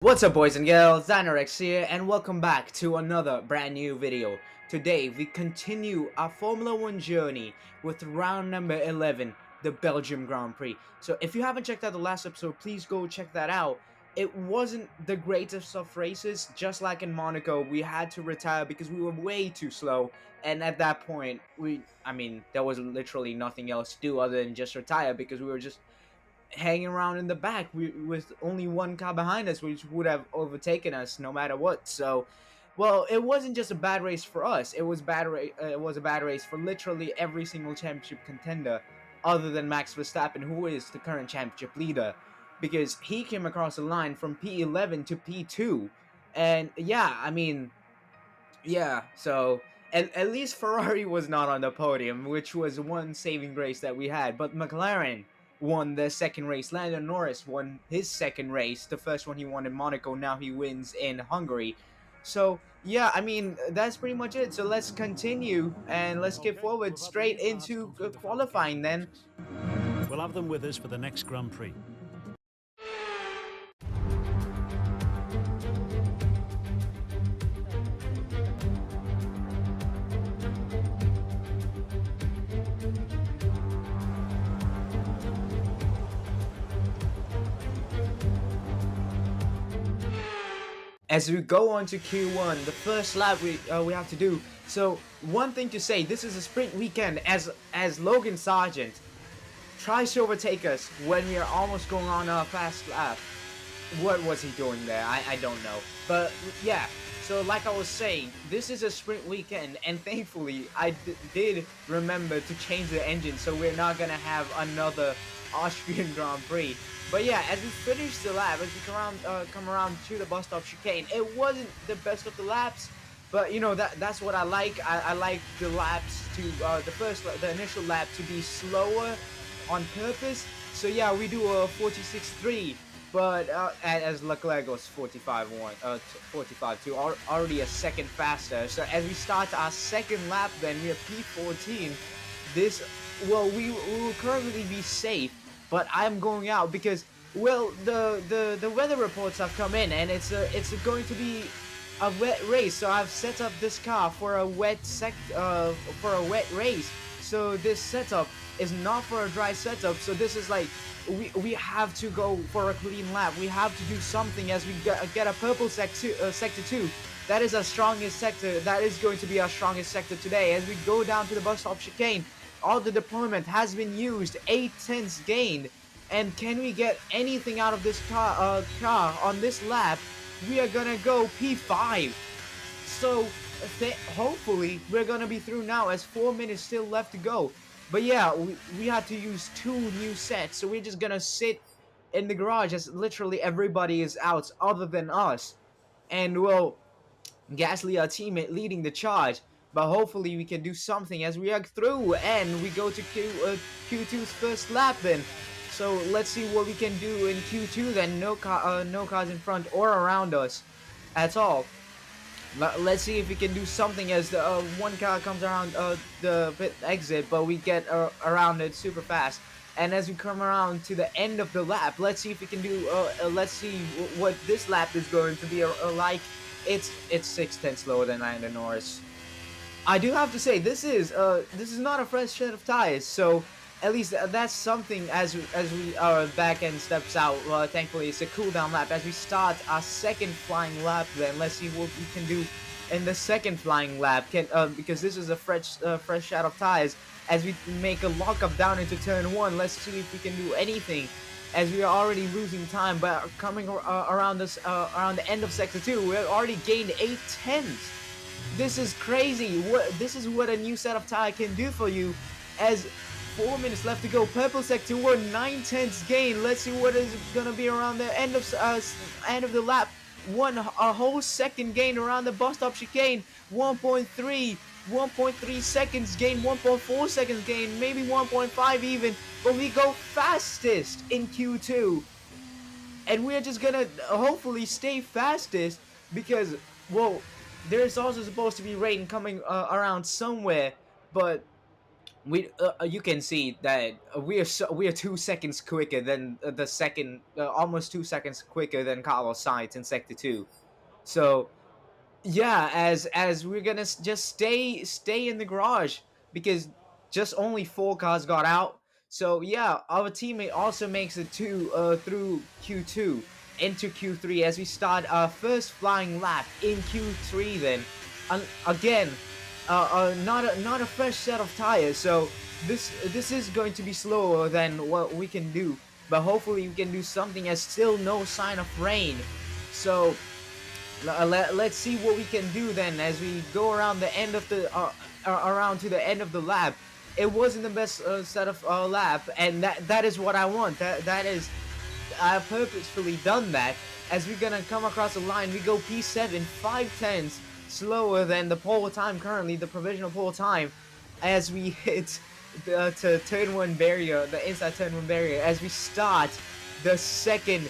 What's up, boys and girls, DRYS here, and welcome back to another brand new video. Today we continue our Formula 1 journey with round number 11, the Belgium Grand Prix. So if you haven't checked out the last episode, please go check that out. It wasn't the greatest of races. Just like in Monaco, we had to retire because we were way too slow, and at that point there was literally nothing else to do other than just retire because we were just hanging around in the back with only one car behind us, which would have overtaken us no matter what. So, well, it wasn't just a bad race for us. It was it was a bad race for literally every single championship contender, other than Max Verstappen, who is the current championship leader, because he came across the line from P11 to P2, and yeah. So. At least Ferrari was not on the podium, which was one saving grace that we had. But McLaren won the second race. Lando Norris won his second race. The first one he won in Monaco. Now he wins in Hungary. So, yeah, that's pretty much it. So let's continue and let's skip forward straight into qualifying then. We'll have them with us for the next Grand Prix. As we go on to Q1, the first lap we have to do. So one thing to say, this is a sprint weekend. As Logan Sargent tries to overtake us when we are almost going on a fast lap. What was he doing there? I don't know. But yeah, so like I was saying, this is a sprint weekend, and thankfully I did remember to change the engine, so we're not gonna have another Austrian Grand Prix. But yeah, as we finish the lap, as we come around to the bus stop chicane, it wasn't the best of the laps, but you know that's what I like. I like the laps to the initial lap to be slower on purpose. So yeah, we do a 46.3, but as Leclerc goes 45.1, 45.2, already a second faster. So as we start our second lap, then we are P14. We will currently be safe, but I'm going out because, well, the weather reports have come in, and it's going to be a wet race. So I've set up this car for a wet race. So this setup is not for a dry setup. So this is like we have to go for a clean lap. We have to do something as we get a purple sector 2. That is our strongest sector. That is going to be our strongest sector today. As we go down to the bus stop chicane, all the deployment has been used. 8 tenths gained. And can we get anything out of this car on this lap? We are gonna go P5. So hopefully we're gonna be through now, as 4 minutes still left to go. But yeah, we had to use 2 new sets, so we're just gonna sit in the garage as literally everybody is out other than us. And well, Gasly, our teammate, leading the charge, but hopefully we can do something as we are through, and we go to Q2's first lap then. So let's see what we can do in Q2 then. No cars in front or around us at all. Let's see if we can do something as the one car comes around the pit exit, but we get around it super fast. And as we come around to the end of the lap, let's see if we can do. Let's see what this lap is going to be like. It's 6 tenths slower than Lando Norris. I do have to say this is not a fresh set of tires, so at least that's something as we our back end steps out. Thankfully it's a cool down lap as we start our second flying lap. Then let's see what we can do in the second flying lap. Because this is a fresh set of tires as we make a lockup down into turn 1. Let's see if we can do anything, as we are already losing time. But coming around around the end of sector 2, we already gained 8 tenths. This is crazy. This is what a new set of tire can do for you. As 4 minutes left to go, purple sector 1, 9 tenths gain. Let's see what is gonna be around the end of the lap. A whole second gain around the bus stop chicane. 1.3 seconds gain, 1.4 seconds gain, maybe 1.5 even. But we go fastest in Q2, and we're just gonna hopefully stay fastest because, well, there's also supposed to be rain coming around somewhere, but you can see that we are 2 seconds quicker than the second, almost 2 seconds quicker than Carlos Sainz in sector 2. So yeah, as we're gonna just stay in the garage because just only 4 cars got out. So yeah, our teammate also makes it through Q2 into Q3 as we start our first flying lap in Q3. Then again, not a fresh set of tires, so this is going to be slower than what we can do. But hopefully we can do something as still no sign of rain. So let's see what we can do then as we go around the end of the around to the end of the lap. It wasn't the best set of lap, and that is what I want. That is, I've purposefully done that. As we're gonna come across the line, we go P7 5/10 slower than the pole time currently, the provisional pole time, as we hit the turn 1 barrier, the inside turn 1 barrier, as we start the second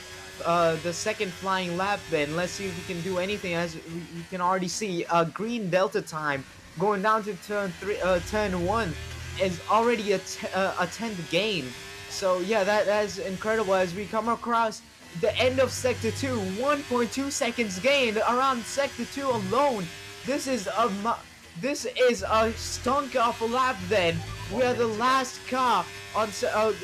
flying lap. Then let's see if we can do anything. As you can already see, green delta time going down to turn 1 is already a 10th gain. So yeah, that is incredible. As we come across the end of sector 2, 1.2 seconds gained around sector 2 alone. This is a stunk of a lap. Then we are the last car on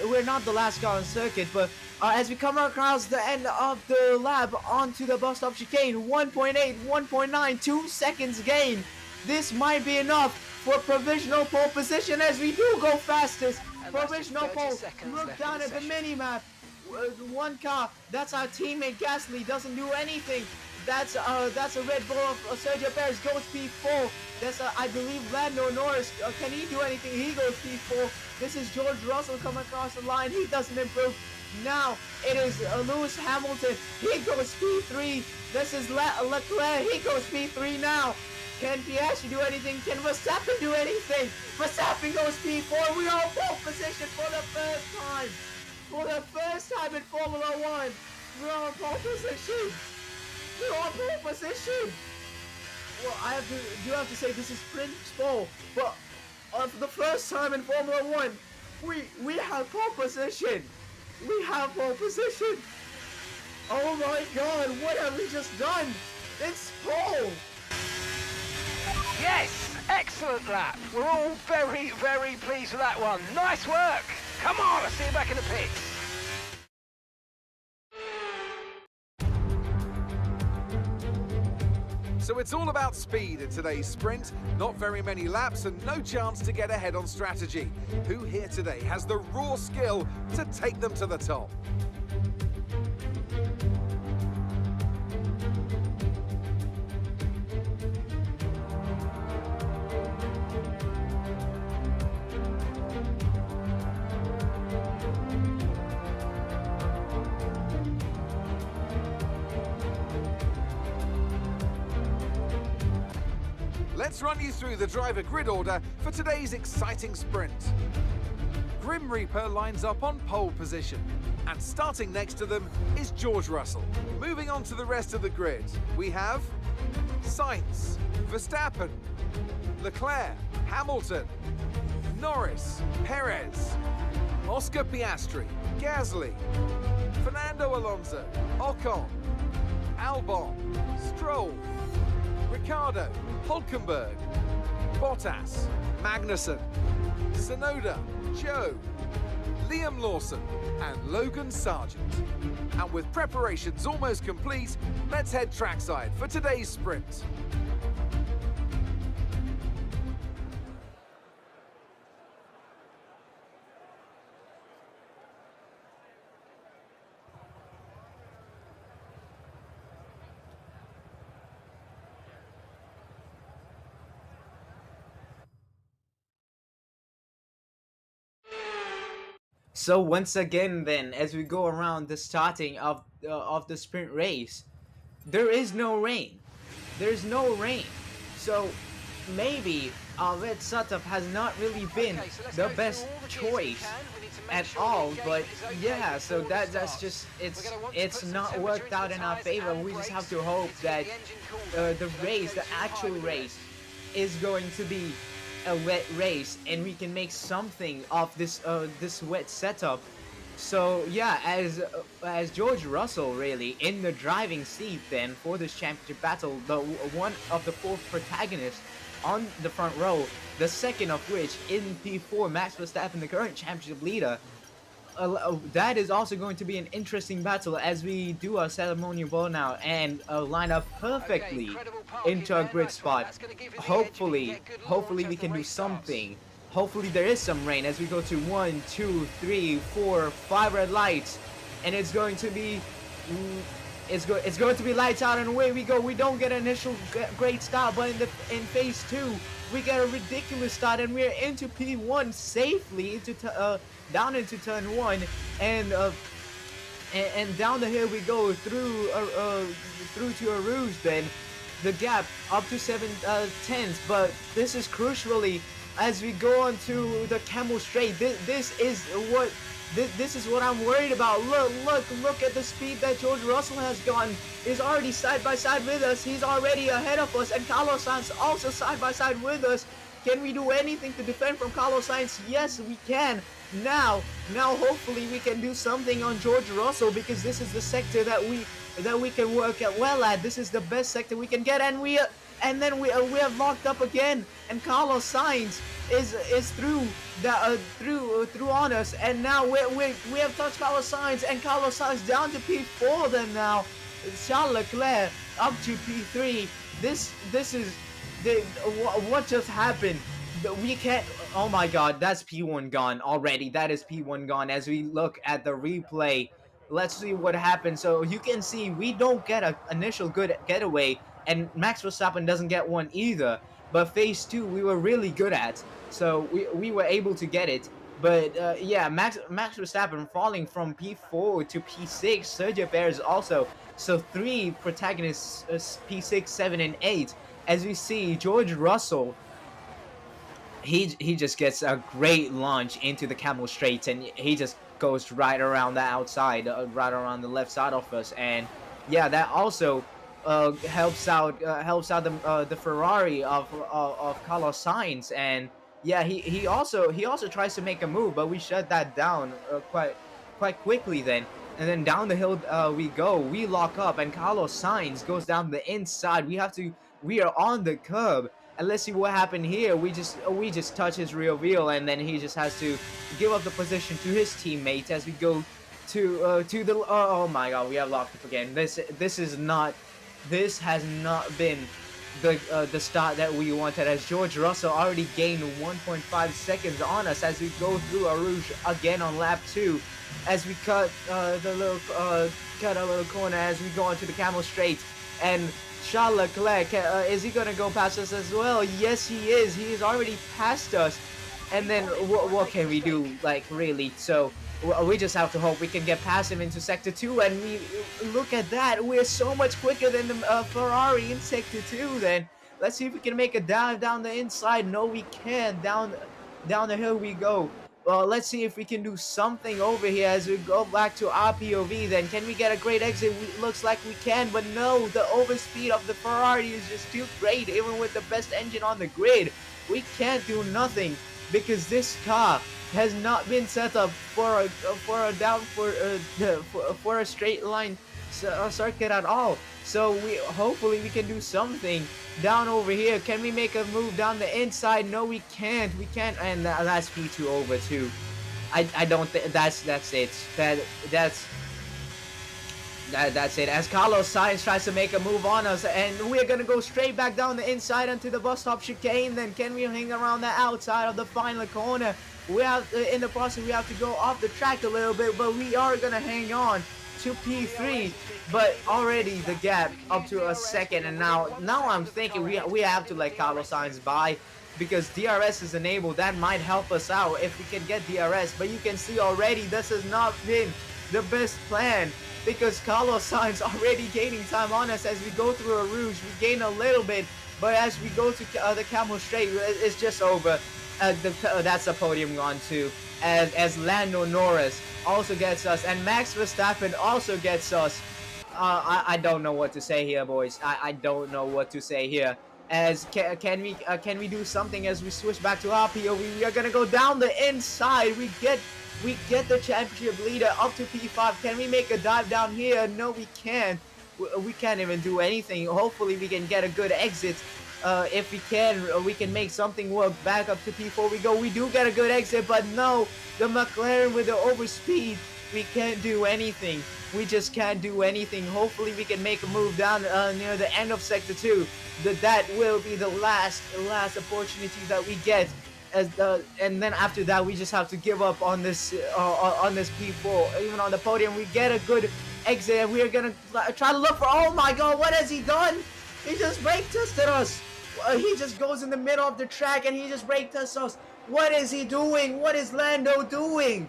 we're not the last car on circuit, but as we come across the end of the lap onto the bus stop chicane, 1.8, 1.9, 2 seconds gain. This might be enough for provisional pole position as we do go fastest. Provisional pole. Look down at the mini-map. One car, that's our teammate Gasly, doesn't do anything. That's a Red Bull of Sergio Perez, goes P4. That's I believe Lando Norris. Can he do anything? He goes P4. This is George Russell coming across the line. He doesn't improve. Now it is Lewis Hamilton. He goes P3. This is Leclerc. He goes P3 now. Can Piastri do anything? Can Verstappen do anything? Verstappen goes P4. We are in pole position for the first time. For the first time in Formula 1. We're on pole position. We're on pole position. Well, I do have to say this is Prince pole, but for the first time in Formula 1, we have pole position. We have pole position. Oh my God! What have we just done? It's pole. Yes, excellent lap. We're all very, very pleased with that one. Nice work. Come on, I'll see you back in the pits. So it's all about speed in today's sprint. Not very many laps and no chance to get ahead on strategy. Who here today has the raw skill to take them to the top? Let's run you through the driver grid order for today's exciting sprint. Grim Reaper lines up on pole position, and starting next to them is George Russell. Moving on to the rest of the grid, we have Sainz, Verstappen, Leclerc, Hamilton, Norris, Perez, Oscar Piastri, Gasly, Fernando Alonso, Ocon, Albon, Stroll, Ricciardo, Hulkenberg, Bottas, Magnussen, Tsunoda, Joe, Liam Lawson and Logan Sargent. And with preparations almost complete, let's head trackside for today's sprint. So once again, then, as we go around the starting of the sprint race, there is no rain. There's no rain. So maybe our red setup has not really been the best choice at all. But yeah, so that's just it's not worked out in our favor. We just have to hope that the actual race, is going to be a wet race and we can make something of this wet setup. So yeah, as George Russell really in the driving seat then for this championship battle, the one of the 4 protagonists on the front row, the second of which in P4, Max Verstappen, the current championship leader. That is also going to be an interesting battle as we do our ceremonial burnout and line up perfectly into a grid spot. Hopefully we can do something. Hopefully there is some rain as we go to 1, 2, 3, 4, 5 red lights, and it's going to be lights out and away we go. We don't get an initial great start, but in phase 2 we get a ridiculous start and we're into P1 safely into down into turn 1, and down the hill we go through to a Rouge. Then the gap up to 7 tenths, but this is crucially as we go onto the Camel Straight. This is what I'm worried about. Look at the speed that George Russell has gone. He's already side by side with us. He's already ahead of us, and Carlos Sainz also side by side with us. Can we do anything to defend from Carlos Sainz? Yes, we can. Now hopefully we can do something on George Russell, because this is the sector that we can work well at. This is the best sector we can get, and we have locked up again, and Carlos Sainz is through on us, and now we have touched Carlos Sainz, and Carlos Sainz down to P4. Then now Charles Leclerc up to P3. This is what just happened. We can't. Oh my God, that's P1 gone already. That is P1 gone. As we look at the replay, let's see what happened. So you can see we don't get an initial good getaway, and Max Verstappen doesn't get one either. But phase 2 we were really good at, so we were able to get it. But yeah, Max Verstappen falling from P4 to P6. Sergio Perez also. So 3 protagonists, P6, 7, and 8. As we see, George Russell, he just gets a great launch into the Camel Straight, and he just goes right around the outside, right around the left side of us. And yeah, that also helps out the Ferrari of Carlos Sainz. And yeah, he also tries to make a move, but we shut that down quite quickly then. And then down the hill we lock up, and Carlos Sainz goes down the inside. We are on the curb, and let's see what happened here. We just touch his rear wheel, and then he just has to give up the position to his teammates as we go to the oh my God, we have locked up again. This has not been the start that we wanted, as George Russell already gained 1.5 seconds on us as we go through a Rouge again on lap 2, as we cut a little corner as we go onto the Camel Straight. And Charles Leclerc, is he gonna go past us as well? Yes, he is. He is already past us. And then what can we do, like, really? So we just have to hope we can get past him into sector 2, and we look at that. We're so much quicker than the Ferrari in sector 2. Then let's see if we can make a dive down the inside. No, we can't. Down the hill we go. Well, let's see if we can do something over here as we go back to our POV. Then can we get a great exit? Looks like we can, but no, the overspeed of the Ferrari is just too great. Even with the best engine on the grid, we can't do nothing, because this car has not been set up for a straight line circuit at all. So hopefully we can do something down over here. Can we make a move down the inside? No, we can't. And that's P2 over too. I don't think that's it. That's it. As Carlos Sainz tries to make a move on us, and we're gonna go straight back down the inside onto the bus stop chicane. Then can we hang around the outside of the final corner? We have in the process we have to go off the track a little bit, but we are gonna hang on to P3. But already the gap up to a second, and now I'm thinking we have to let Carlos Sainz by, because DRS is enabled. That might help us out if we can get DRS. But you can see already this has not been the best plan, because Carlos Sainz already gaining time on us as we go through a Rouge. We gain a little bit, but as we go to the Camel Straight, it's just over. That's a podium gone too, as Lando Norris also gets us, and Max Verstappen also gets us. I don't know what to say here, boys. I don't know what to say here. As can we do something as we switch back to our POV? We are gonna go down the inside. We get the championship leader up to P5. Can we make a dive down here? No, we can't. We can't even do anything. Hopefully we can get a good exit. If we can make something work. Back up to P4 we go. We do get a good exit, but no, the McLaren with the overspeed, we can't do anything. We just can't do anything. Hopefully we can make a move down near the end of sector 2. That will be the last opportunity that we get. And then after that we just have to give up on this P4. Even on the podium we get a good exit, and we are gonna try to look for. Oh my god, what has he done? He just brake tested us. He just goes in the middle of the track and he just brake tests us. What is he doing? What is Lando doing?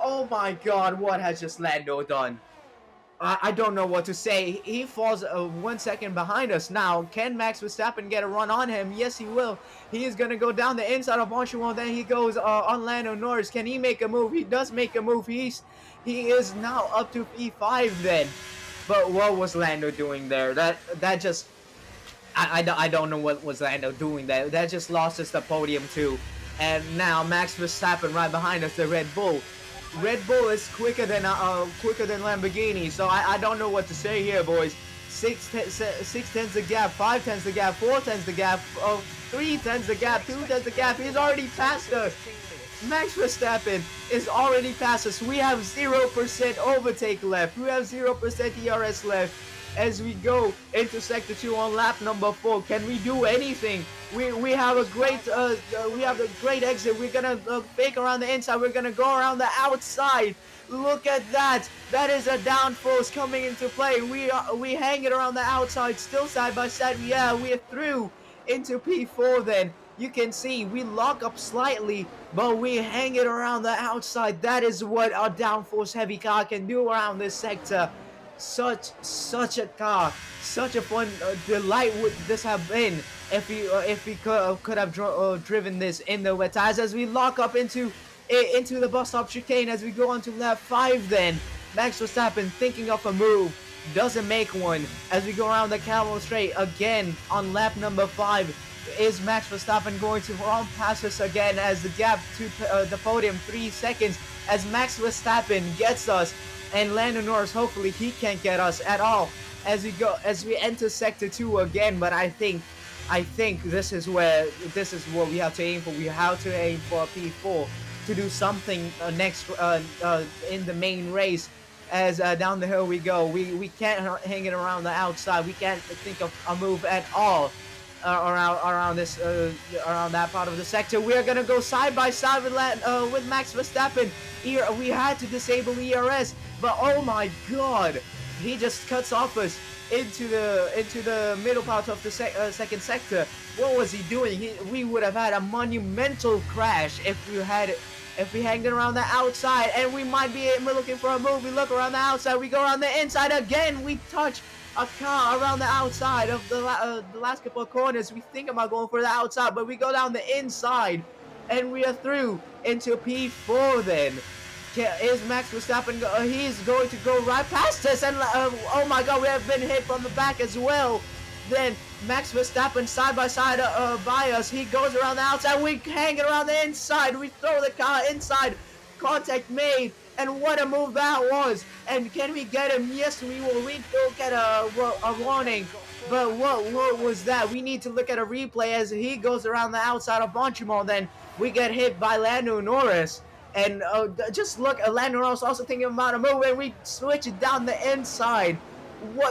Oh my god, what has just Lando done? I don't know what to say. He falls 1 second behind us now. Can Max Verstappen get a run on him? Yes, he will. He is going to go down the inside of Bonchimon. Then he goes on Lando Norris. Can he make a move? He does make a move. He is now up to P5 then. But what was Lando doing there? That just... I don't know what was Lando doing there. That just lost us the podium too. And now Max Verstappen right behind us, the Red Bull. Red Bull is quicker than Lamborghini, so I don't know what to say here, boys. 6 tenths the gap, 5 tenths the gap, 4 tenths the gap, 3 tenths the gap, 2 tenths the gap. He's already passed us. Max Verstappen is already past us. We have 0% overtake left. We have 0% ERS left. As we go into sector 2 on lap number 4, can we do anything? We have a great exit. We're gonna fake around the inside. We're gonna go around the outside. Look at that. That is a downforce coming into play. We hang it around the outside, still side by side. Yeah, we're through into P4 then. You can see we lock up slightly, but we hang it around the outside. That is what our downforce heavy car can do around this sector. Such a car, such a fun delight would this have been if we could have driven this in the wet tires. As we lock up into the bus stop chicane as we go on to lap 5 then. Max Verstappen thinking of a move, doesn't make one. As we go around the Camel Straight again on lap number 5, is Max Verstappen going to run past us again as the gap to the podium 3 seconds as Max Verstappen gets us. And Lando Norris, hopefully he can't get us at all as we enter sector 2 again. But I think this is what we have to aim for. We have to aim for a P4 to do something next in the main race. As down the hill we go, we can't hang it around the outside. We can't think of a move at all around that part of the sector. We are gonna go side by side with Max Verstappen. Here we had to disable ERS, but oh my god, he just cuts off us into the middle part of the second sector. What was he doing? We would have had a monumental crash if we hanged it around the outside, and we might be looking for a move. We look around the outside, we go around the inside again. We touch a car around the outside of the last couple of corners. We think about going for the outside, but we go down the inside, and we are through into P4 then. Is Max Verstappen, he's going to go right past us, and oh my god, we have been hit from the back as well. Then Max Verstappen side by side by us. He goes around the outside, we hang it around the inside, we throw the car inside, contact made, and what a move that was. And can we get him? Yes, we will. We will get a warning. But what was that? We need to look at a replay as he goes around the outside of Bonchimon. Then we get hit by Lando Norris. And just look, Lando Norris also thinking about a move, and we switch it down the inside.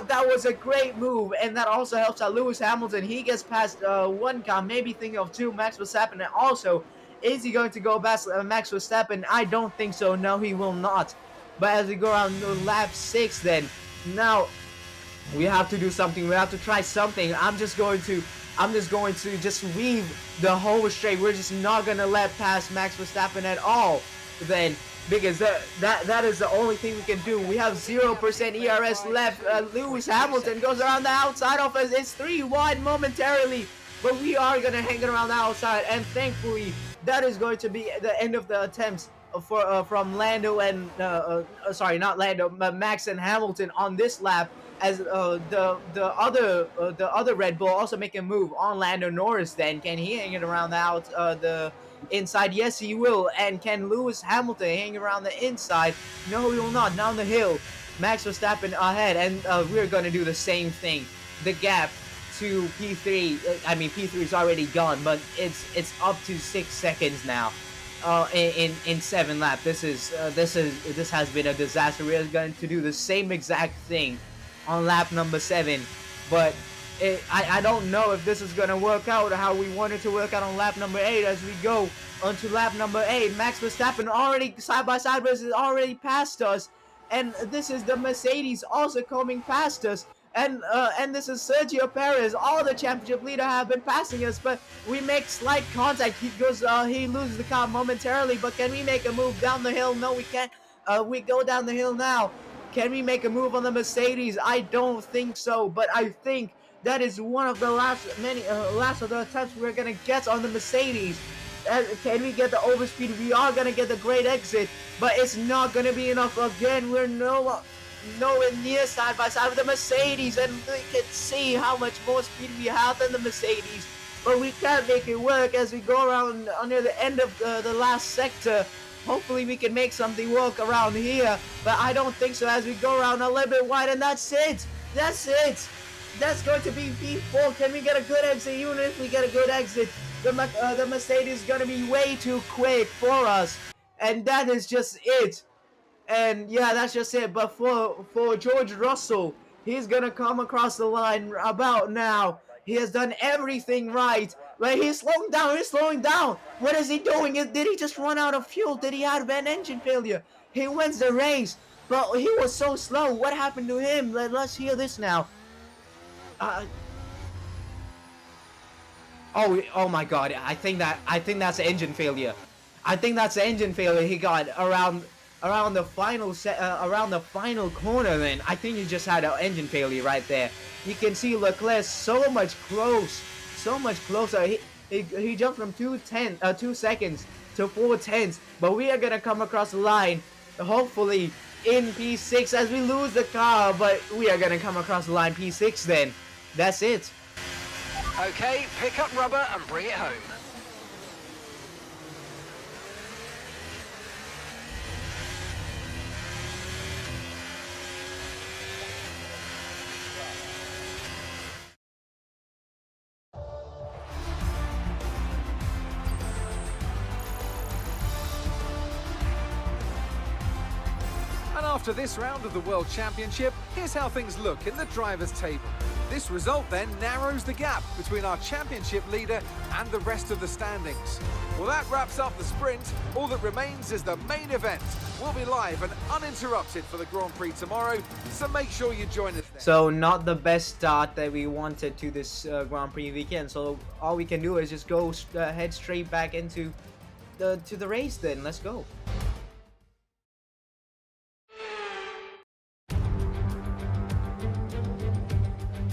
That was a great move, and that also helps out Lewis Hamilton. He gets past one car, maybe thinking of 2, Max Verstappen, and also, is he going to go past Max Verstappen? I don't think so. No, he will not. But as we go around lap 6 then, now we have to do something. We have to try something. I'm just going to just weave the whole straight. We're just not going to let past Max Verstappen at all then, because that is the only thing we can do. We have 0% ERS left. Lewis Hamilton goes around the outside of us. It's 3 wide momentarily, but we are going to hang it around the outside, and thankfully that is going to be the end of the attempts from Lando and sorry, not Lando, but Max and Hamilton on this lap, as the other Red Bull also make a move on Lando Norris. Then can he hang it around out the inside? Yes, he will. And can Lewis Hamilton hang around the inside? No, he will not. Down the hill, Max Verstappen ahead, and we're going to do the same thing. The gap to P3, I mean P3 is already gone, but it's up to 6 seconds now. In 7 laps. This has been a disaster. We're going to do the same exact thing on lap number 7, but I don't know if this is going to work out how we want it to work out on lap number 8. As we go onto lap number 8, Max Verstappen already side by side is already past us, and this is the Mercedes also coming past us. And this is Sergio Perez. All the championship leader have been passing us, but we make slight contact. He loses the car momentarily, but can we make a move down the hill? No, we can't. We go down the hill now. Can we make a move on the Mercedes? I don't think so, but I think that is one of the last of the attempts we're gonna get on the Mercedes. Can we get the overspeed? We are gonna get the great exit, but it's not gonna be enough. Again, we're nowhere near side by side with the Mercedes, and we can see how much more speed we have than the Mercedes, but we can't make it work as we go around near the end of the last sector. Hopefully we can make something work around here, but I don't think so as we go around a little bit wide, and that's it. That's going to be P4. Can we get a good exit? Even if we get a good exit, the Mercedes is going to be way too quick for us, and that is just it. And yeah, that's just it. But for George Russell, he's gonna come across the line about now. He has done everything right. But he's slowing down. He's slowing down. What is he doing? Did he just run out of fuel? Did he have an engine failure? He wins the race, but he was so slow. What happened to him? Let's hear this now. Oh my God! I think that's an engine failure. I think that's an engine failure he got around the final corner. Then I think he just had an engine failure right there. You can see Leclerc so much closer. He jumped from 2 seconds to 4 tenths, but we are gonna come across the line hopefully in P6 as we lose the car, but we are gonna come across the line P6 then. That's it. Okay, pick up rubber and bring it home. And after this round of the World Championship, here's how things look in the drivers' table. This result then narrows the gap between our championship leader and the rest of the standings. Well, that wraps up the sprint. All that remains is the main event. We'll be live and uninterrupted for the Grand Prix tomorrow, so make sure you join us there. So not the best start that we wanted to this Grand Prix weekend. So all we can do is just go head straight back into the race then. Let's go.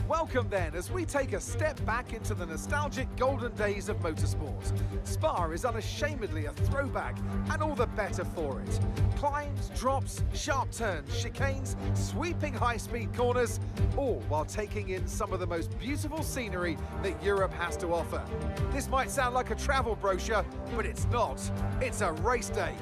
Welcome then as we take a step back into the nostalgic golden days of motorsport. Spa is unashamedly a throwback, and all the better for it. Climbs, drops, sharp turns, chicanes, sweeping high-speed corners, all while taking in some of the most beautiful scenery that Europe has to offer. This might sound like a travel brochure, but it's not. It's a race day.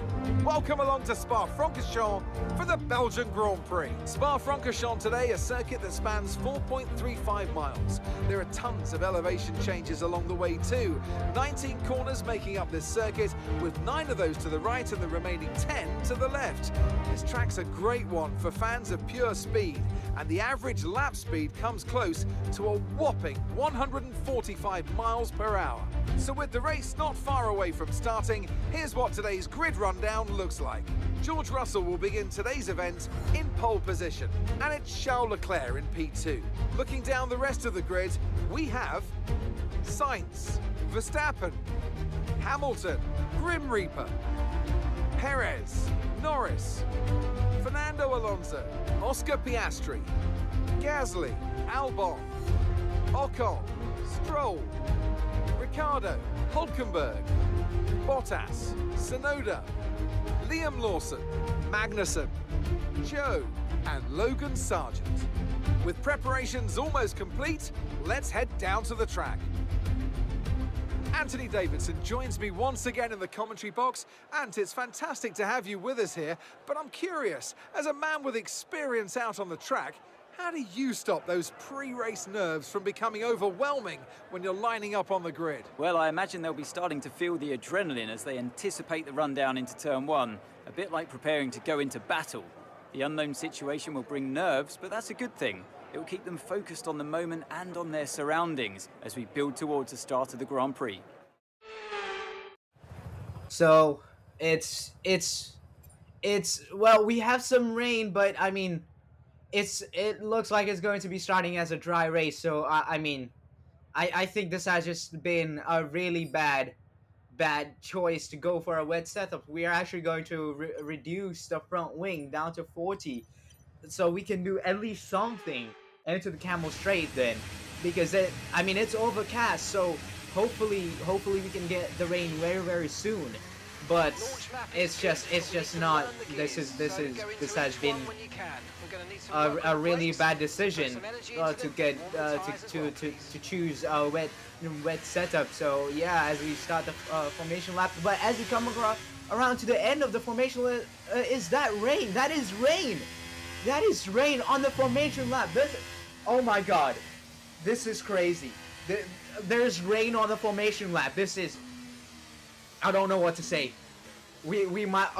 Welcome along to Spa-Francorchamps for the Belgian Grand Prix. Spa-Francorchamps today, a circuit that spans 4.35 miles. There are tons of elevation changes along the way too. 19 corners making up this circuit, with 9 of those to the right and the remaining 10 to the left. This track's a great one for fans of pure speed, and the average lap speed comes close to a whopping 145 miles per hour. So with the race not far away from starting, here's what today's grid rundown looks like. George Russell will begin today's event in pole position, and it's Charles Leclerc in P2. Looking down the rest of the grid, we have Sainz, Verstappen, Hamilton, Grim Reaper, Perez, Norris, Fernando Alonso, Oscar Piastri, Gasly, Albon, Ocon, Stroll, Ricciardo, Hülkenberg, Bottas, Tsunoda, Liam Lawson, Magnussen, Joe, and Logan Sargent. With preparations almost complete, let's head down to the track. Anthony Davidson joins me once again in the commentary box. Ant, it's fantastic to have you with us here, but I'm curious, as a man with experience out on the track, how do you stop those pre-race nerves from becoming overwhelming when you're lining up on the grid? Well, I imagine they'll be starting to feel the adrenaline as they anticipate the run down into turn one, a bit like preparing to go into battle. The unknown situation will bring nerves, but that's a good thing. It will keep them focused on the moment and on their surroundings as we build towards the start of the Grand Prix. So it's well, we have some rain, but I mean, it looks like it's going to be starting as a dry race. So I mean, I think this has just been a really bad choice to go for a wet setup. We are actually going to reduce the front wing down to 40, so we can do at least something into the Camel Straight then, because I mean, it's overcast, so hopefully we can get the rain very soon. But it's just not. This has been a really bad decision to get to choose a wet setup. So yeah, as we start the formation lap, but as we come around to the end of the formation, is that rain? That is rain. That is rain on the formation lap. Oh my God, this is crazy. There's rain on the formation lap. This is, I don't know what to say. We might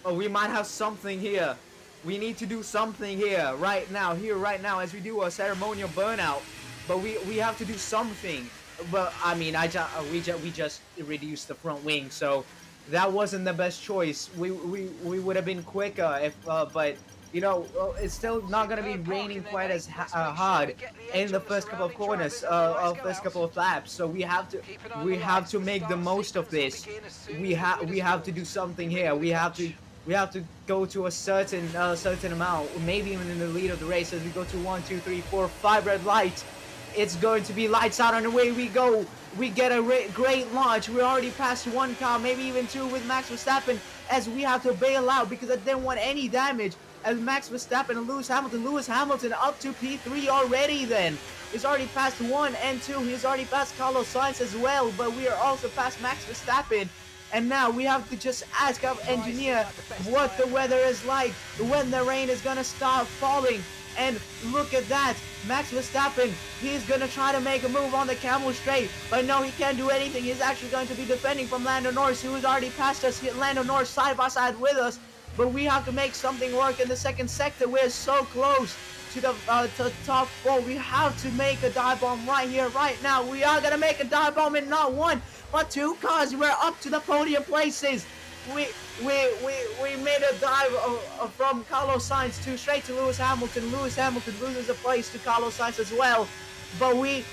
have something here. We need to do something here right now as we do a ceremonial burnout. But we have to do something. But I mean, we just reduced the front wing, so that wasn't the best choice. We would have been quicker if, but you know, it's still not gonna be raining quite as hard in the first couple of corners, first couple of laps. So we have to make the most of this. We have to do something here. We have to go to a certain amount, maybe even in the lead of the race. As we go to 1, 2, 3, 4, 5 red lights, it's going to be lights out, and away we go. We get a great launch. We're already past one car, maybe even two with Max Verstappen, as we have to bail out because I didn't want any damage. As Max Verstappen and Lewis Hamilton up to P3 already then. He's already passed 1 and 2. He's already passed Carlos Sainz as well, but we are also past Max Verstappen. And now we have to just ask our engineer what the weather is like, when the rain is gonna start falling. And look at that, Max Verstappen, he's gonna try to make a move on the Camel Straight, but no, he can't do anything. He's actually going to be defending from Lando Norris, who has already passed us. Lando Norris side by side with us. But we have to make something work in the second sector. We're so close to the top 4. We have to make a dive bomb right here, right now. We are gonna make a dive bomb in not 1, but 2 cars. We're up to the podium places. We made a dive from Carlos Sainz to straight to Lewis Hamilton. Lewis Hamilton loses a place to Carlos Sainz as well. But we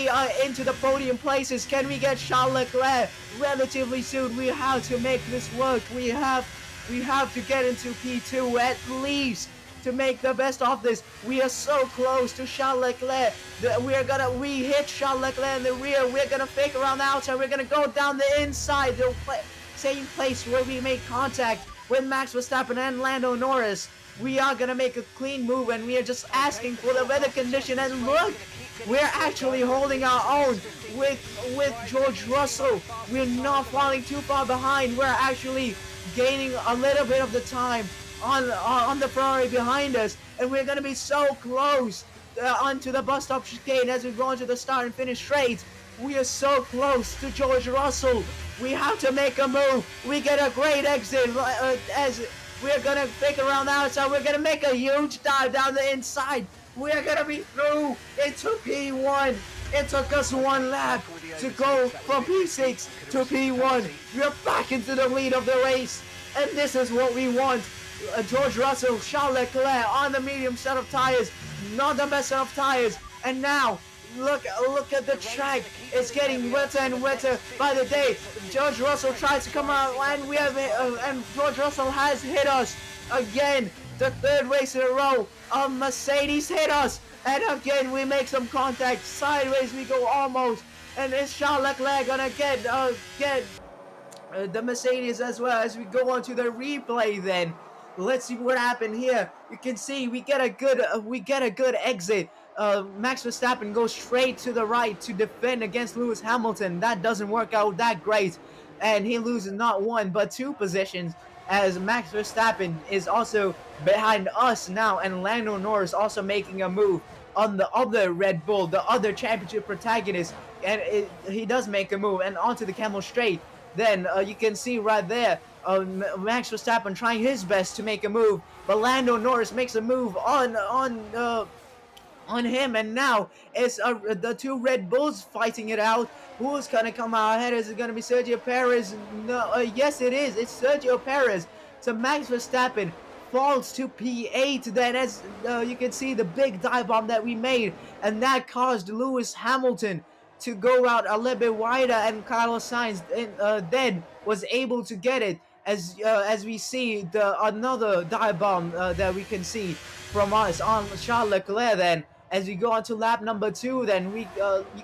are into the podium places. Can we get Charles Leclerc relatively soon? We have to make this work. We have to get into P2 at least to make the best of this. We are so close to Charles Leclerc. We hit Charles Leclerc in the rear. We're gonna fake around the outside. We're gonna go down the inside, the same place where we made contact with Max Verstappen and Lando Norris. We are gonna make a clean move, and we are just asking for the weather condition. And look, we're actually holding our own with George Russell. We're not falling too far behind. We're actually gaining a little bit of the time on the Ferrari behind us, and we're gonna be so close onto the bus stop chicane as we go into the start and finish straight. We are so close to George Russell. We have to make a move. We get a great exit as we're gonna fake around the outside. We're gonna make a huge dive down the inside. We're gonna be through into P1. It took us 1 lap to go from P6 to P1. We're back into the lead of the race, and this is what we want. George Russell, Charles Leclerc on the medium set of tires, not the best set of tires. And now, look at the track. It's getting wetter and wetter by the day. George Russell tries to come out, and George Russell has hit us again. The 3rd race in a row. A Mercedes hit us. And again, we make some contact. Sideways we go almost. And is Charles Leclerc gonna get the Mercedes as well as we go on to the replay then? Let's see what happened here. You can see we get a good exit. Max Verstappen goes straight to the right to defend against Lewis Hamilton. That doesn't work out that great, and he loses not one but two positions, as Max Verstappen is also behind us now, and Lando Norris also making a move on the other Red Bull, the other championship protagonist, and he does make a move and onto the Camel Straight. Then you can see right there Max Verstappen trying his best to make a move, but Lando Norris makes a move on him, and now it's the two Red Bulls fighting it out. Who's gonna come out ahead? Is it gonna be Sergio Perez? No, yes it is. It's Sergio Perez. So Max Verstappen falls to P8. Then, as you can see, the big dive bomb that we made, and that caused Lewis Hamilton to go out a little bit wider, and Carlos Sainz then was able to get it. As we see another dive bomb that we can see from us on Charles Leclerc. Then as we go on to lap number 2, then you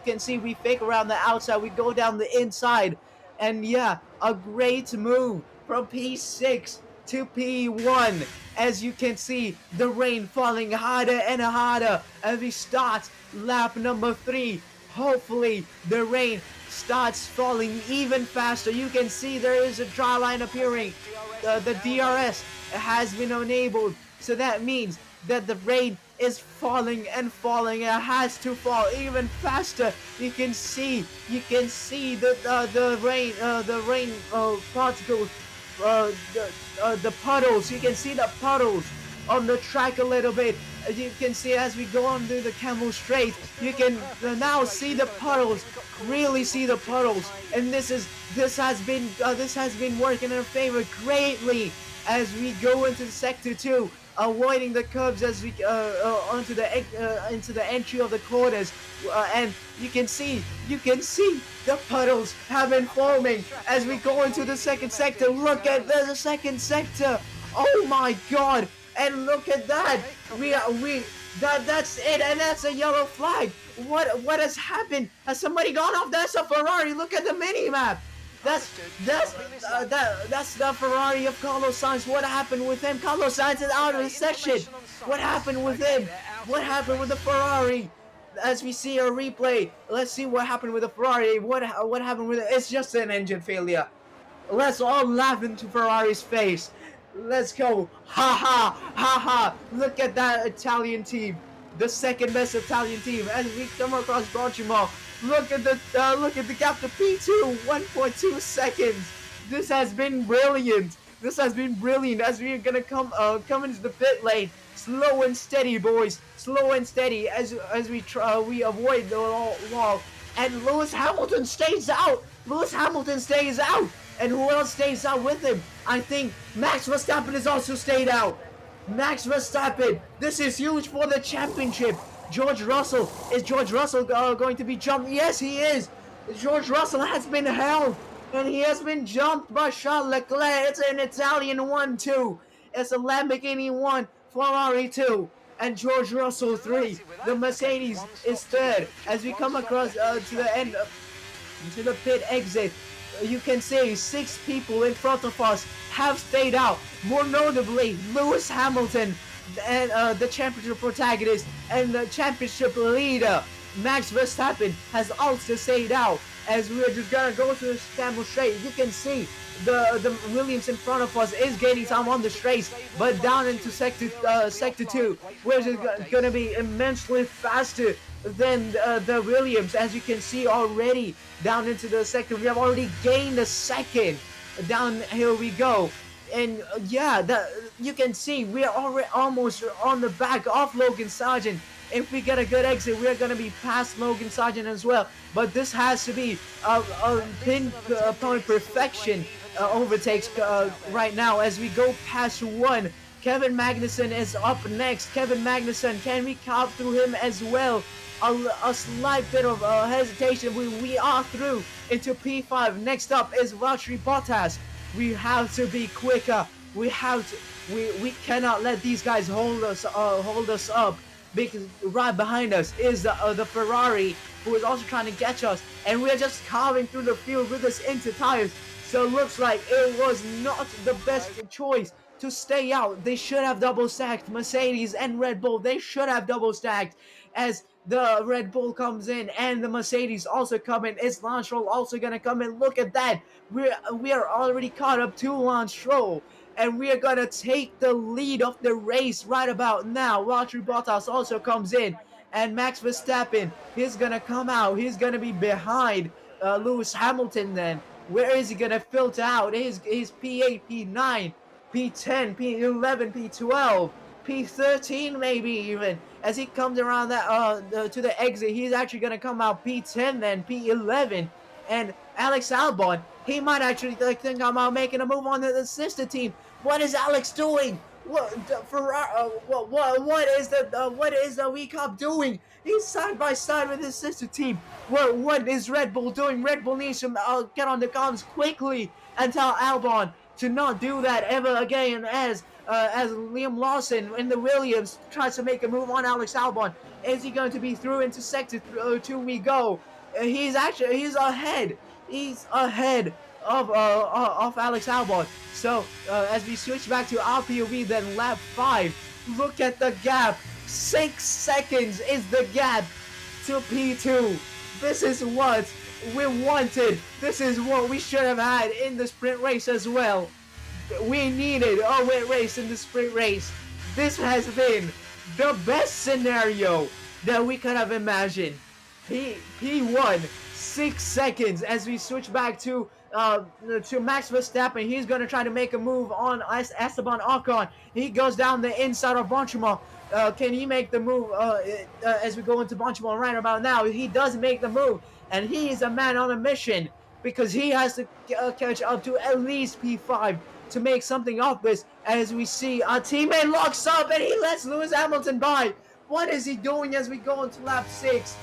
can see we fake around the outside, we go down the inside, and yeah, a great move from P6 to P1. As you can see, the rain falling harder and harder as we start lap number 3. Hopefully the rain starts falling even faster. You can see there is a dry line appearing. The DRS has been enabled, so that means that the rain is falling and falling. It has to fall even faster. You can see the rain particles, the puddles. You can see the puddles on the track a little bit. You can see as we go on through the Camel Straight, you can now see the puddles, really see the puddles, and this has been working in our favor greatly as we go into sector 2, avoiding the curbs as we into the entry of the corners, and you can see the puddles have been forming as we go into the second sector. Look at the second sector. Oh my God! And look at that. That's it, and that's a yellow flag. What has happened? Has somebody gone off? That's a Ferrari. Look at the mini map. That's the Ferrari of Carlos Sainz. What happened with him? Carlos Sainz is out of the section. What happened with him? What happened with the Ferrari? As we see a replay, let's see what happened with the Ferrari. What happened with it? It's just an engine failure. Let's all laugh into Ferrari's face. Let's go. Ha ha ha ha. Look at that Italian team, the second best Italian team. As we come across Baltimore, look at the gap to P2, 1.2 seconds. This has been brilliant. As we are gonna come into the pit lane, slow and steady, boys. Slow and steady as we avoid the wall. And Lewis Hamilton stays out. And who else stays out with him? I think Max Verstappen has also stayed out. Max Verstappen, this is huge for the championship. George Russell, is George Russell going to be jumped? Yes, he is. George Russell has been held, and he has been jumped by Charles Leclerc. It's an Italian 1-2. It's a Lamborghini 1, Ferrari 2, and George Russell 3. The Mercedes is third. As we come across to the end, to the pit exit, you can see 6 people in front of us have stayed out. More notably, Lewis Hamilton, and the championship protagonist and the championship leader, Max Verstappen, has also stayed out. As we're just gonna go to the Camel Straight, you can see the Williams in front of us is gaining time on the straights, but down into sector 2, we're just gonna be immensely faster than the Williams. As you can see already down into the sector, we have already gained a second. Down here we go, and you can see we are already almost on the back of Logan Sargent. If we get a good exit, we are going to be past Logan Sargent as well. But this has to be a pinpoint perfection overtakes right now as we go past 1. Kevin Magnussen is up next. Kevin Magnussen, can we carve through him as well? A slight bit of hesitation. We are through into P5. Next up is Valtteri Bottas. We have to be quicker. We cannot let these guys hold us up, because right behind us is the Ferrari, who is also trying to catch us, and we're just carving through the field with us into tires. So it looks like it was not the best choice to stay out. They should have double stacked. Mercedes and Red Bull, they should have double stacked as the Red Bull comes in and the Mercedes also come in. Is Lance Stroll also gonna come in? Look at that. We are already caught up to Lance Stroll, and we are gonna take the lead of the race right about now. Valtteri Bottas also comes in, and Max Verstappen, he's gonna come out. He's gonna be behind Lewis Hamilton. Then where is he gonna filter out? His P8, P9, P10, P11, P12, P13 maybe even. As he comes around that to the exit, he's actually gonna come out P10, then P11, and Alex Albon, he might actually think about making a move on to the sister team. What is Alex doing? What is the Wii Cup doing? He's side by side with his sister team. What is Red Bull doing? Red Bull needs to get on the comms quickly and tell Albon to not do that ever again. As Liam Lawson in the Williams tries to make a move on Alex Albon. Is he going to be through into sector 2? We go. He's ahead. He's ahead of Alex Albon. So as we switch back to our POV, then lap 5, look at the gap. 6 seconds is the gap to P2. This is what we wanted. This is what we should have had in the sprint race as well. We needed a wet race in the sprint race. This has been the best scenario that we could have imagined. P1, 6 seconds. As we switch back to Max Verstappen, he's gonna try to make a move on Esteban Ocon. He goes down the inside of Bonchima. Can he make the move as we go into Bonchima right about now? He does make the move, and he is a man on a mission because he has to catch up to at least P5 to make something of this. As we see our teammate locks up and he lets Lewis Hamilton by. What is he doing as we go into lap 6?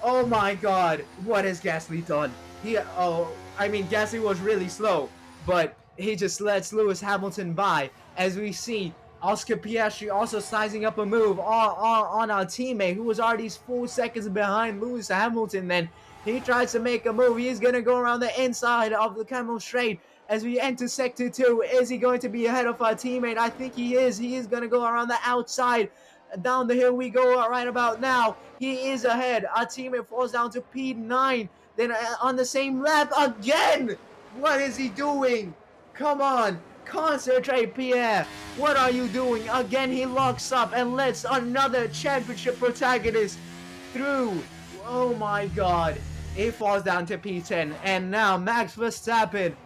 Oh my god, what has Gasly done? Gasly was really slow, but he just lets Lewis Hamilton by. As we see Oscar Piastri also sizing up a move on our teammate who was already 4 seconds behind Lewis Hamilton. Then he tries to make a move. He's going to go around the inside of the Camel Straight as we enter sector 2. Is he going to be ahead of our teammate? I think he is. He is going to go around the outside. Down the hill we go right about now. He is ahead. Our teammate falls down to P9. Then on the same lap again. What is he doing? Come on. Concentrate, Pierre. What are you doing? Again, he locks up and lets another championship protagonist through. Oh my god. He falls down to P10. And now Max Verstappen.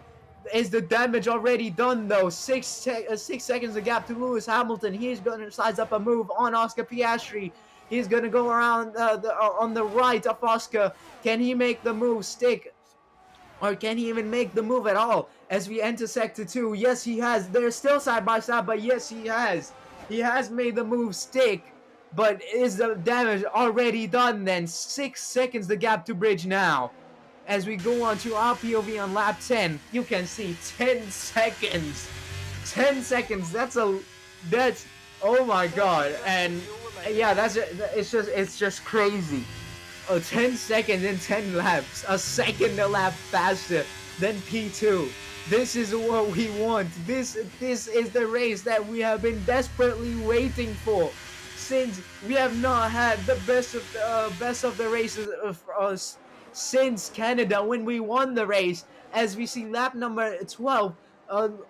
Is the damage already done though? 6 seconds of gap to Lewis Hamilton. He's going to size up a move on Oscar Piastri. He's going to go around on the right of Oscar. Can he make the move stick? Or can he even make the move at all? As we enter sector 2. Yes, he has. They're still side by side, but yes, he has. He has made the move stick. But is the damage already done then? 6 seconds the gap to bridge now. As we go on to our POV on lap 10, you can see 10 seconds. 10 seconds. That's oh my god. And yeah, it's just crazy. 10 seconds in 10 laps. A second a lap faster than P2. This is what we want. This is the race that we have been desperately waiting for. Since we have not had the best of the races of us since Canada when we won the race. As we see lap number 12,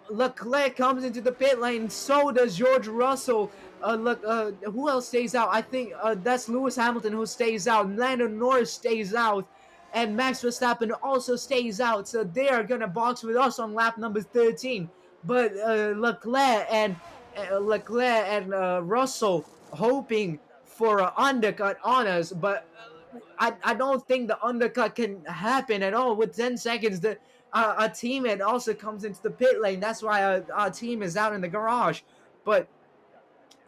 Leclerc comes into the pit lane, so does George Russell. Who else stays out? I think that's Lewis Hamilton who stays out. Lando Norris stays out, and Max Verstappen also stays out. So they are gonna box with us on lap number 13. But Leclerc and Russell hoping for an undercut on us, but I don't think the undercut can happen at all with 10 seconds. Our teammate also comes into the pit lane. That's why our team is out in the garage. But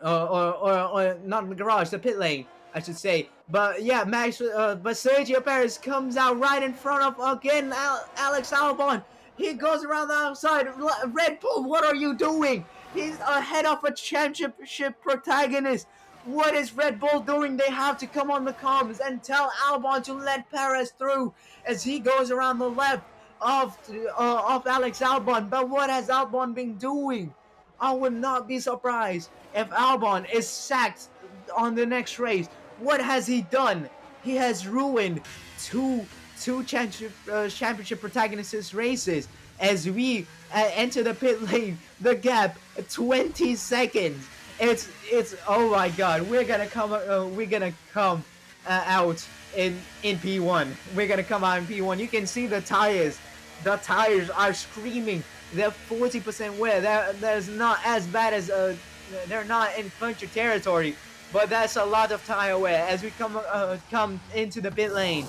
or not in the garage, the pit lane, I should say. But yeah, but Sergio Perez comes out right in front of again Alex Albon. He goes around the outside. Red Bull, what are you doing? He's ahead of a championship protagonist. What is Red Bull doing? They have to come on the comms and tell Albon to let Perez through as he goes around the left of Alex Albon. But what has Albon been doing? I would not be surprised if Albon is sacked on the next race. What has he done? He has ruined two championship protagonist races as we enter the pit lane. The gap 20 seconds. It's oh my god. We're gonna come out in P1. We're gonna come out in P1. You can see the tires. The tires are screaming. They're 40% wear. There's not as bad as they're not in puncture territory, but that's a lot of tire wear as we come into the pit lane.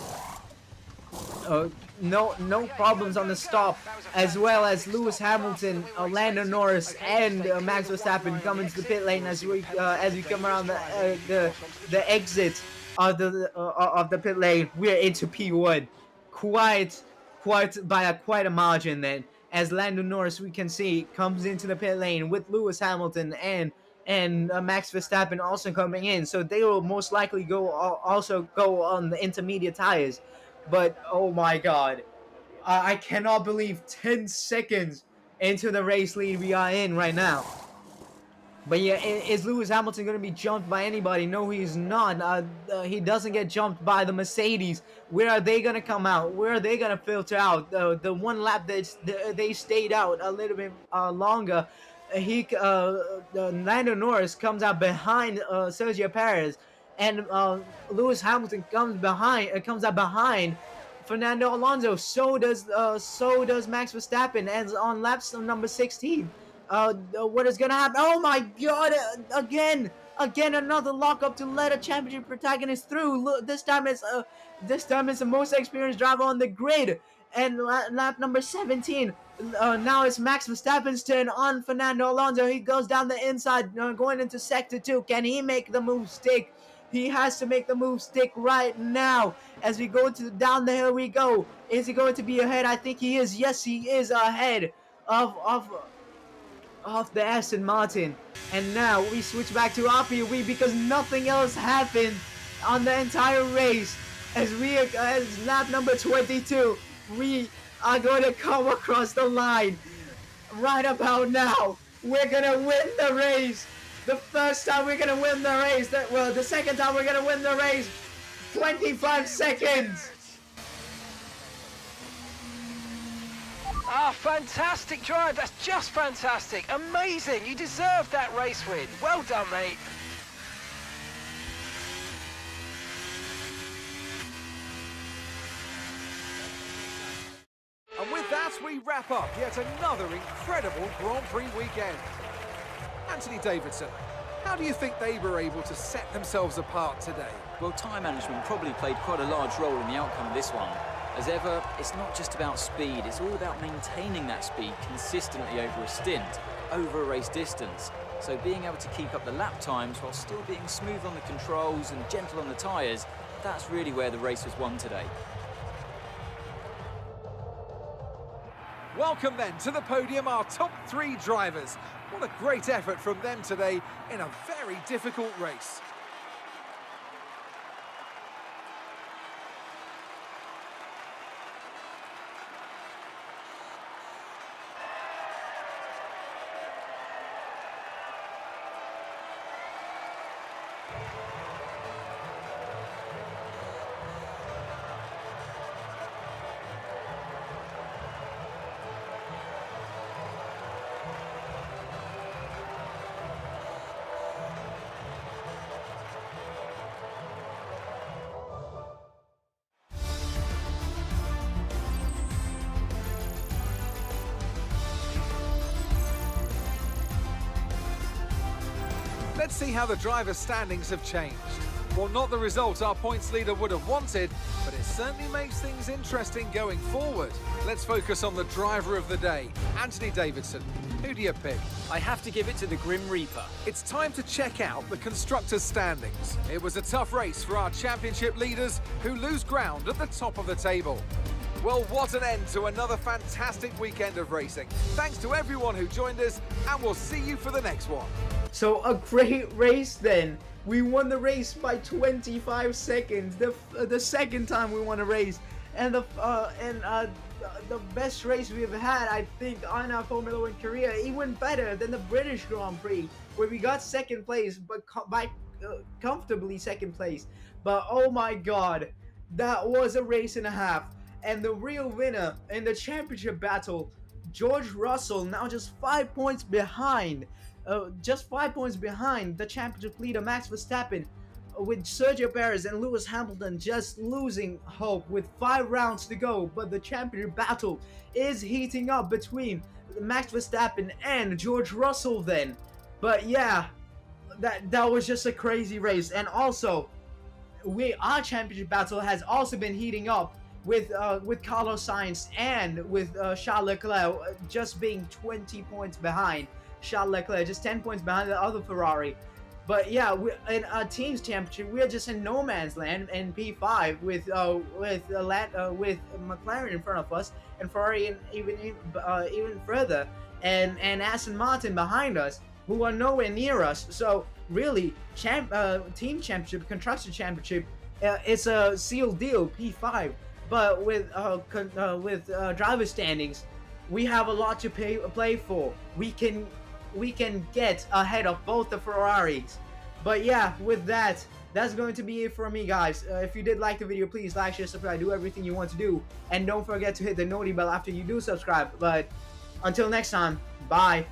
No problems on the stop, as well as Lewis Hamilton, Lando Norris, and Max Verstappen come into the pit lane as we come around the exit of the pit lane. We're into P1, quite by quite a margin then. As Lando Norris, we can see, comes into the pit lane with Lewis Hamilton and Max Verstappen also coming in, so they will most likely also go on the intermediate tires. But oh my god, I cannot believe 10 seconds into the race lead we are in right now. But yeah, is Lewis Hamilton going to be jumped by anybody? No, he's not. He doesn't get jumped by the Mercedes. Where are they going to come out? Where are they going to filter out? The one lap that they stayed out a little bit longer. Lando Norris comes out behind Sergio Perez, and Lewis Hamilton comes out behind Fernando Alonso. So does Max Verstappen, and on lap number 16. What is gonna happen? Oh my god! Again, another lockup to let a championship protagonist through. Look, this time it's the most experienced driver on the grid, and lap number 17. Now it's Max Verstappen's turn on Fernando Alonso. He goes down the inside, going into sector 2. Can he make the move stick? He has to make the move stick right now. As we go down the hill, we go. Is he going to be ahead? I think he is. Yes, he is ahead of the Aston Martin. And now we switch back to our POV because nothing else happened on the entire race. As lap number 22, we are going to come across the line right about now. We're gonna win the race. The first time we're gonna win the race. The second time we're gonna win the race. 25 seconds. Ah, fantastic drive. That's just fantastic. Amazing. You deserved that race win. Well done, mate. And with that, we wrap up yet another incredible Grand Prix weekend. Anthony Davidson, how do you think they were able to set themselves apart today? Well, time management probably played quite a large role in the outcome of this one. As ever, it's not just about speed, it's all about maintaining that speed consistently over a stint, over a race distance. So being able to keep up the lap times while still being smooth on the controls and gentle on the tyres, that's really where the race was won today. Welcome then to the podium, our top 3 drivers. What a great effort from them today in a very difficult race. Let's see how the driver standings have changed. Well, not the result our points leader would have wanted, but it certainly makes things interesting going forward. Let's focus on the driver of the day, Anthony Davidson. Who do you pick? I have to give it to the Grim Reaper. It's time to check out the constructors' standings. It was a tough race for our championship leaders who lose ground at the top of the table. Well, what an end to another fantastic weekend of racing. Thanks to everyone who joined us, and we'll see you for the next one. So a great race then. We won the race by 25 seconds. The second time we won a race. and the best race we've had, I think, on our Formula One career, even better than the British Grand Prix, where we got second place, but comfortably second place. But oh my God, that was a race and a half. And the real winner in the championship battle, George Russell, now just 5 points behind, the championship leader Max Verstappen, with Sergio Perez and Lewis Hamilton just losing hope with 5 rounds to go. But the championship battle is heating up between Max Verstappen and George Russell then. But yeah, that was just a crazy race. And also, our championship battle has also been heating up with Carlos Sainz and with Charles Leclerc just being 20 points behind Charles Leclerc, just 10 points behind the other Ferrari. But yeah, in our team's championship, we're just in no man's land in P5 with McLaren in front of us and Ferrari even further, and Aston Martin behind us, who are nowhere near us. So really, team championship, constructor championship, it's a sealed deal, P5. But with driver standings, we have a lot to play for. We can get ahead of both the Ferraris. But yeah, with that, that's going to be it for me, guys. If you did like the video, please like, share, subscribe, do everything you want to do, and don't forget to hit the noti bell after you do subscribe. But until next time, bye.